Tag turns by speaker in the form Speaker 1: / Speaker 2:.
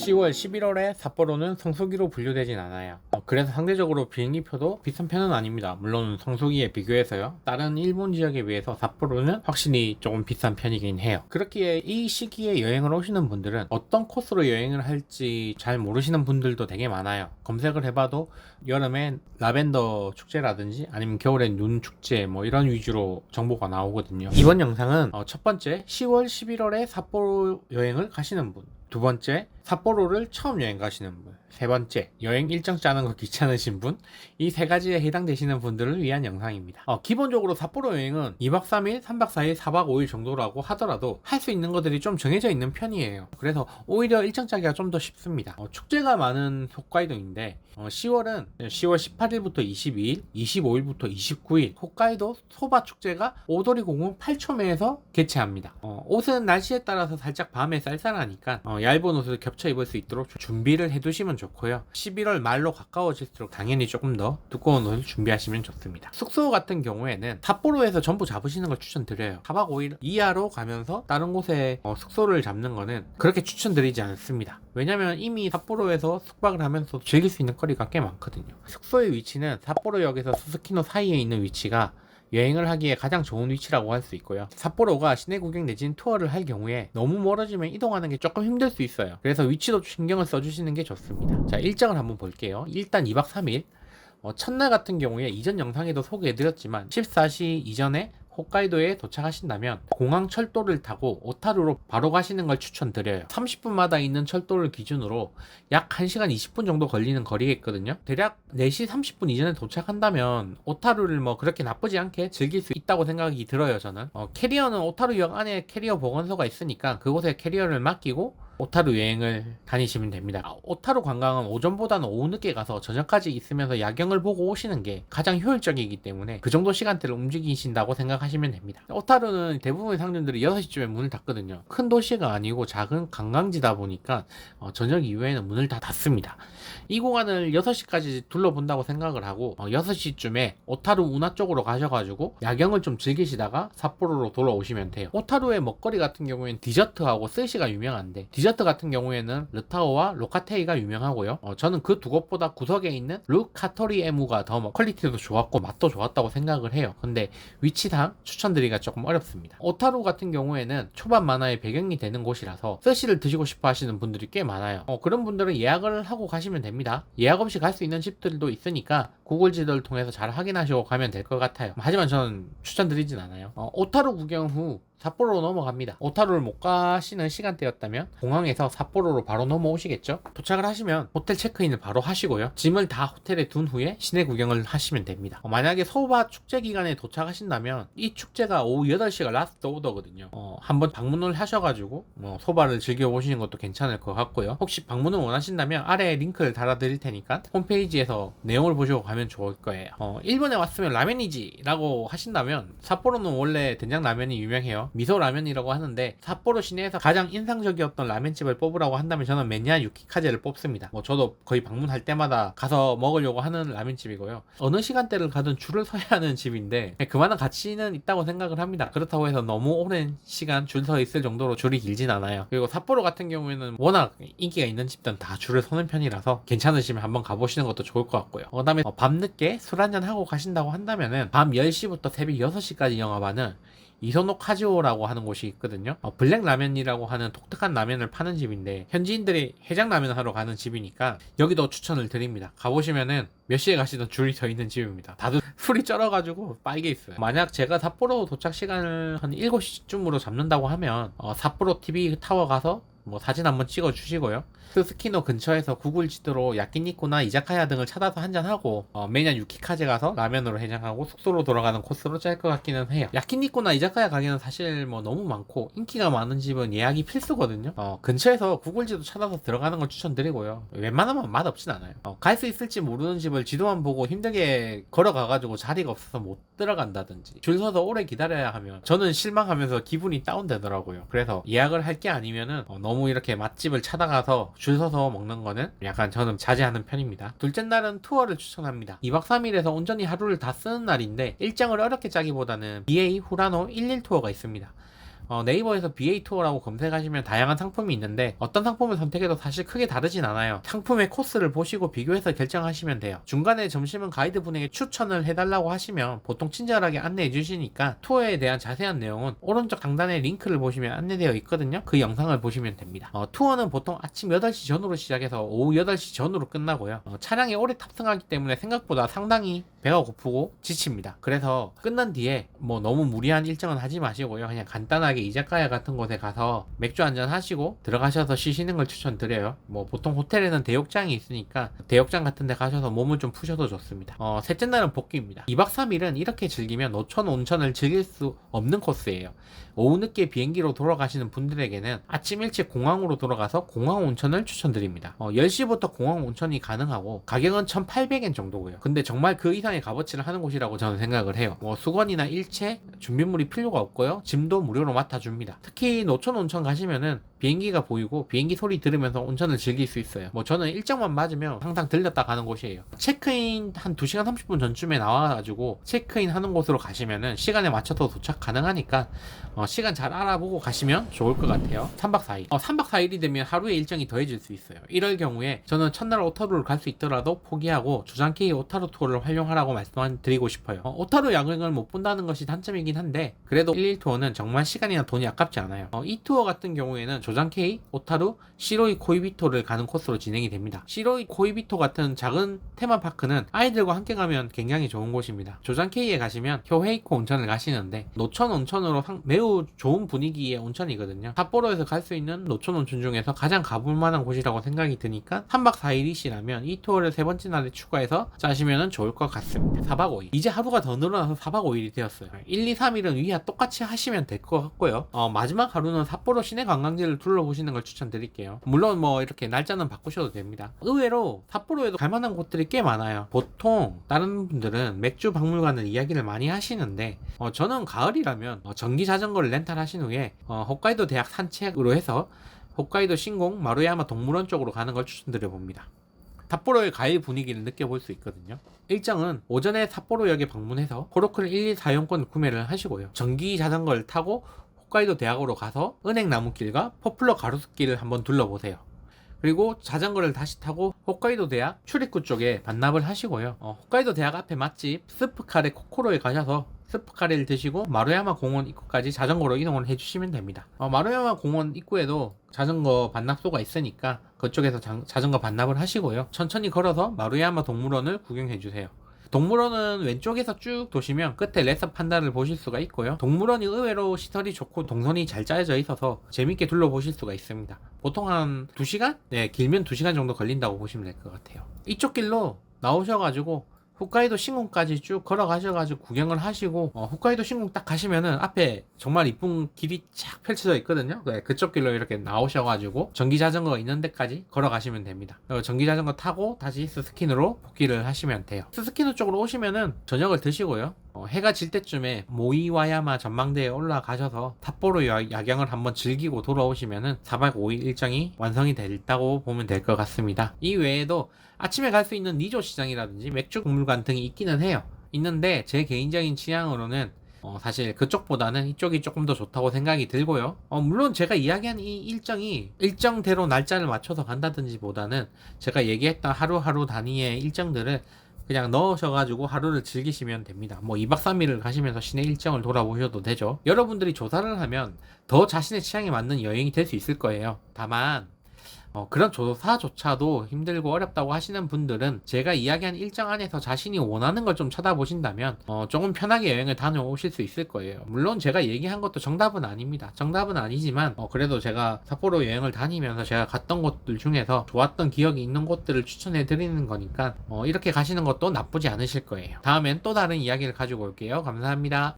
Speaker 1: 10월, 11월에 삿포로는 성수기로 분류되진 않아요. 그래서 상대적으로 비행기표도 비싼 편은 아닙니다. 물론 성수기에 비교해서요. 다른 일본 지역에 비해서 삿포로는 확실히 조금 비싼 편이긴 해요. 그렇기에 이 시기에 여행을 오시는 분들은 어떤 코스로 여행을 할지 잘 모르시는 분들도 되게 많아요. 검색을 해봐도 여름에 라벤더 축제라든지 아니면 겨울엔 눈 축제 뭐 이런 위주로 정보가 나오거든요. 이번 영상은 첫 번째 10월, 11월에 삿포로 여행을 가시는 분, 두 번째 삿포로를 처음 여행 가시는 분, 세 번째 여행 일정 짜는 거 귀찮으신 분, 이 세 가지에 해당되시는 분들을 위한 영상입니다. 기본적으로 삿포로 여행은 2박 3일, 3박 4일, 4박 5일 정도라고 하더라도 할 수 있는 것들이 좀 정해져 있는 편이에요. 그래서 오히려 일정 짜기가 좀 더 쉽습니다. 축제가 많은 홋카이도인데 10월은 10월 18일부터 22일, 25일부터 29일 홋카이도 소바 축제가 오도리 공원 8초매에서 개최합니다. 옷은 날씨에 따라서 살짝 밤에 쌀쌀하니까 얇은 옷을 겹쳐 입을 수 있도록 준비를 해두시면 좋고요. 11월 말로 가까워질수록 당연히 조금 더 두꺼운 옷을 준비하시면 좋습니다. 숙소 같은 경우에는 삿포로에서 전부 잡으시는 걸 추천드려요. 4박 5일 이하로 가면서 다른 곳에 숙소를 잡는 거는 그렇게 추천드리지 않습니다. 왜냐면 이미 삿포로에서 숙박을 하면서 즐길 수 있는 거리가 꽤 많거든요. 숙소의 위치는 삿포로역에서 스스키노 사이에 있는 위치가 여행을 하기에 가장 좋은 위치라고 할 수 있고요. 삿포로가 시내 구경 내지는 투어를 할 경우에 너무 멀어지면 이동하는 게 조금 힘들 수 있어요. 그래서 위치도 신경을 써주시는 게 좋습니다. 자, 일정을 한번 볼게요. 일단 2박 3일 첫날 같은 경우에 이전 영상에도 소개해드렸지만 14시 이전에 홋카이도에 도착하신다면 공항 철도를 타고 오타루로 바로 가시는 걸 추천드려요. 30분마다 있는 철도를 기준으로 약 1시간 20분 정도 걸리는 거리겠거든요. 대략 4시 30분 이전에 도착한다면 오타루를 뭐 그렇게 나쁘지 않게 즐길 수 있다고 생각이 들어요. 저는 캐리어는 오타루역 안에 캐리어 보건소가 있으니까 그곳에 캐리어를 맡기고 오타루 여행을 다니시면 됩니다. 오타루 관광은 오전보다는 오후 늦게 가서 저녁까지 있으면서 야경을 보고 오시는 게 가장 효율적이기 때문에 그 정도 시간대를 움직이신다고 생각하시면 됩니다. 오타루는 대부분의 상점들이 6시쯤에 문을 닫거든요. 큰 도시가 아니고 작은 관광지다 보니까 저녁 이후에는 문을 다 닫습니다. 이 구간을 6시까지 둘러본다고 생각을 하고 6시쯤에 오타루 운하 쪽으로 가셔가지고 야경을 좀 즐기시다가 삿포로로 돌아오시면 돼요. 오타루의 먹거리 같은 경우에는 디저트하고 스시가 유명한데 디저트 같은 경우에는 르타오와 로카테이가 유명하고요. 저는 그 두 곳보다 구석에 있는 루카토리 에무가 더 퀄리티도 좋았고 맛도 좋았다고 생각을 해요. 근데 위치상 추천드리기가 조금 어렵습니다. 오타루 같은 경우에는 초반 만화의 배경이 되는 곳이라서 스시를 드시고 싶어 하시는 분들이 꽤 많아요. 그런 분들은 예약을 하고 가시면 됩니다. 예약 없이 갈 수 있는 집들도 있으니까 구글 지도를 통해서 잘 확인하시고 가면 될 것 같아요. 하지만 저는 추천드리진 않아요. 오타루 구경 후 삿포로로 넘어갑니다. 오타루를 못 가시는 시간대였다면 공항에서 삿포로로 바로 넘어오시겠죠? 도착을 하시면 호텔 체크인을 바로 하시고요. 짐을 다 호텔에 둔 후에 시내 구경을 하시면 됩니다. 만약에 소바 축제 기간에 도착하신다면 이 축제가 오후 8시가 라스트 오더거든요. 한번 방문을 하셔가지고 소바를 즐겨보시는 것도 괜찮을 것 같고요. 혹시 방문을 원하신다면 아래에 링크를 달아드릴 테니까 홈페이지에서 내용을 보시고 가면 좋을 거예요. 일본에 왔으면 라면이지 라고 하신다면 삿포로는 원래 된장라면이 유명해요. 미소라면이라고 하는데 삿포로 시내에서 가장 인상적이었던 라면집을 뽑으라고 한다면 저는 맨야 유키카제를 뽑습니다. 저도 거의 방문할 때마다 가서 먹으려고 하는 라면집이고요. 어느 시간대를 가든 줄을 서야 하는 집인데 그만한 가치는 있다고 생각을 합니다. 그렇다고 해서 너무 오랜 시간 줄 서 있을 정도로 줄이 길진 않아요. 그리고 삿포로 같은 경우에는 워낙 인기가 있는 집들은 다 줄을 서는 편이라서 괜찮으시면 한번 가보시는 것도 좋을 것 같고요. 그 다음에 밤늦게 술 한잔 하고 가신다고 한다면은 밤 10시부터 새벽 6시까지 영업하는 이소노 카즈오라고 하는 곳이 있거든요. 블랙 라면이라고 하는 독특한 라면을 파는 집인데 현지인들이 해장 라면을 하러 가는 집이니까 여기도 추천을 드립니다. 가보시면은 몇 시에 가시든 줄이 서 있는 집입니다. 다들 술이 쩔어가지고 빨개 있어요. 만약 제가 삿포로 도착 시간을 한 7시쯤으로 잡는다고 하면 삿포로 TV 타워 가서 사진 한번 찍어 주시고요. 스스키노 근처에서 구글 지도로 야끼니쿠나 이자카야 등을 찾아서 한잔하고 매년 유키카제 가서 라면으로 해장하고 숙소로 돌아가는 코스로 짤 것 같기는 해요. 야끼니쿠나 이자카야 가게는 사실 너무 많고 인기가 많은 집은 예약이 필수거든요. 근처에서 구글 지도 찾아서 들어가는 걸 추천드리고요. 웬만하면 맛없진 않아요. 갈 수 있을지 모르는 집을 지도만 보고 힘들게 걸어가가지고 자리가 없어서 못 들어간다든지 줄 서서 오래 기다려야 하면 저는 실망하면서 기분이 다운되더라고요. 그래서 예약을 할 게 아니면은 너무 이렇게 맛집을 찾아가서 줄 서서 먹는 거는 약간 저는 자제하는 편입니다. 둘째 날은 투어를 추천합니다. 2박 3일에서 온전히 하루를 다 쓰는 날인데 일정을 어렵게 짜기보다는 BA 후라노 11 투어가 있습니다. 네이버에서 BA 투어라고 검색하시면 다양한 상품이 있는데 어떤 상품을 선택해도 사실 크게 다르진 않아요. 상품의 코스를 보시고 비교해서 결정하시면 돼요. 중간에 점심은 가이드분에게 추천을 해달라고 하시면 보통 친절하게 안내해 주시니까 투어에 대한 자세한 내용은 오른쪽 상단에 링크를 보시면 안내되어 있거든요. 그 영상을 보시면 됩니다. 투어는 보통 아침 8시 전후로 시작해서 오후 8시 전후로 끝나고요. 차량에 오래 탑승하기 때문에 생각보다 상당히 배가 고프고 지칩니다. 그래서 끝난 뒤에 뭐 너무 무리한 일정은 하지 마시고요. 그냥 간단하게 이자카야 같은 곳에 가서 맥주 한잔 하시고 들어가셔서 쉬시는 걸 추천드려요. 뭐 보통 호텔에는 대욕장이 있으니까 대욕장 같은 데 가셔서 몸을 좀 푸셔도 좋습니다. 셋째 날은 복귀입니다. 2박 3일은 이렇게 즐기면 노천 온천을 즐길 수 없는 코스예요. 오후 늦게 비행기로 돌아가시는 분들에게는 아침 일찍 공항으로 돌아가서 공항 온천을 추천드립니다. 10시부터 공항 온천이 가능하고 가격은 1,800엔 정도고요. 근데 정말 그 이상의 값어치를 하는 곳이라고 저는 생각을 해요. 수건이나 일체, 준비물이 필요가 없고요. 짐도 무료로 맡아줍니다. 특히 노천 온천 가시면은 비행기가 보이고 비행기 소리 들으면서 온천을 즐길 수 있어요. 저는 일정만 맞으면 항상 들렸다 가는 곳이에요. 체크인 한 2시간 30분 전쯤에 나와가지고 체크인 하는 곳으로 가시면은 시간에 맞춰서 도착 가능하니까 시간 잘 알아보고 가시면 좋을 것 같아요. 3박 4일 3박 4일이 되면 하루에 일정이 더해질 수 있어요. 이럴 경우에 저는 첫날 오타루를 갈 수 있더라도 포기하고 조장케이 오타루 투어를 활용하라고 말씀드리고 싶어요. 오타루 야경을 못 본다는 것이 단점이긴 한데 그래도 1일 투어는 정말 시간이나 돈이 아깝지 않아요. 이 투어 같은 경우에는 조장케이, 오타루, 시로이 코이비토를 가는 코스로 진행이 됩니다. 시로이 코이비토 같은 작은 테마파크는 아이들과 함께 가면 굉장히 좋은 곳입니다. 조장케이에 가시면 효헤이코 온천을 가시는데 노천 온천으로 매우 좋은 분위기의 온천이거든요. 삿포로에서 갈 수 있는 노천 온천 중에서 가장 가볼 만한 곳이라고 생각이 드니까 3박 4일이시라면 이 투어를 세 번째 날에 추가해서 짜시면 좋을 것 같습니다. 4박 5일 이제 하루가 더 늘어나서 4박 5일이 되었어요. 1, 2, 3일은 위와 똑같이 하시면 될 것 같고요. 마지막 하루는 삿포로 시내 관광지를 둘러보시는 걸 추천드릴게요. 물론 뭐 이렇게 날짜는 바꾸셔도 됩니다. 의외로 삿포로에도 갈만한 곳들이 꽤 많아요. 보통 다른 분들은 맥주 박물관을 이야기를 많이 하시는데 저는 가을이라면 전기 자전거를 렌탈 하신 후에 홋카이도 대학 산책으로 해서 홋카이도 신공 마루야마 동물원 쪽으로 가는 걸 추천드려 봅니다. 삿포로의 가을 분위기를 느껴볼 수 있거든요. 일정은 오전에 삿포로역에 방문해서 호로클 1, 2, 4용권 구매를 하시고요. 전기 자전거를 타고 홋카이도 대학으로 가서 은행나무길과 포플러 가로수길을 한번 둘러보세요. 그리고 자전거를 다시 타고 홋카이도 대학 출입구 쪽에 반납을 하시고요. 홋카이도 대학 앞에 맛집 스프카레 코코로에 가셔서 스프카레를 드시고 마루야마 공원 입구까지 자전거로 이동을 해주시면 됩니다. 마루야마 공원 입구에도 자전거 반납소가 있으니까 그쪽에서 자전거 반납을 하시고요. 천천히 걸어서 마루야마 동물원을 구경해주세요. 동물원은 왼쪽에서 쭉 도시면 끝에 레서 판다를 보실 수가 있고요. 동물원이 의외로 시설이 좋고 동선이 잘 짜여져 있어서 재밌게 둘러보실 수가 있습니다. 보통 한 2시간? 네, 길면 2시간 정도 걸린다고 보시면 될 것 같아요. 이쪽 길로 나오셔가지고 홋카이도 신궁까지 쭉 걸어가셔가지고 구경을 하시고 홋카이도 신궁 딱 가시면은 앞에 정말 이쁜 길이 쫙 펼쳐져 있거든요. 네, 그쪽 길로 이렇게 나오셔가지고 전기자전거가 있는 데까지 걸어가시면 됩니다. 전기자전거 타고 다시 스스키누로 복귀를 하시면 돼요. 스스키누 쪽으로 오시면은 저녁을 드시고요. 해가 질 때쯤에 모이와야마 전망대에 올라가셔서 삿포로 야경을 한번 즐기고 돌아오시면은 4박 5일 일정이 완성이 됐다고 보면 될 것 같습니다. 이 외에도 아침에 갈 수 있는 니조 시장이라든지 맥주 박물관 등이 있기는 해요. 있는데 제 개인적인 취향으로는 사실 그쪽보다는 이쪽이 조금 더 좋다고 생각이 들고요. 물론 제가 이야기한 이 일정이 일정대로 날짜를 맞춰서 간다든지 보다는 제가 얘기했던 하루하루 단위의 일정들을 그냥 넣으셔가지고 하루를 즐기시면 됩니다. 2박 3일을 가시면서 시내 일정을 돌아보셔도 되죠. 여러분들이 조사를 하면 더 자신의 취향에 맞는 여행이 될 수 있을 거예요. 다만 그런 조사조차도 힘들고 어렵다고 하시는 분들은 제가 이야기한 일정 안에서 자신이 원하는 걸 좀 찾아보신다면 조금 편하게 여행을 다녀오실 수 있을 거예요. 물론 제가 얘기한 것도 정답은 아닙니다. 정답은 아니지만 그래도 제가 삿포로 여행을 다니면서 제가 갔던 곳들 중에서 좋았던 기억이 있는 곳들을 추천해 드리는 거니까 이렇게 가시는 것도 나쁘지 않으실 거예요. 다음엔 또 다른 이야기를 가지고 올게요. 감사합니다.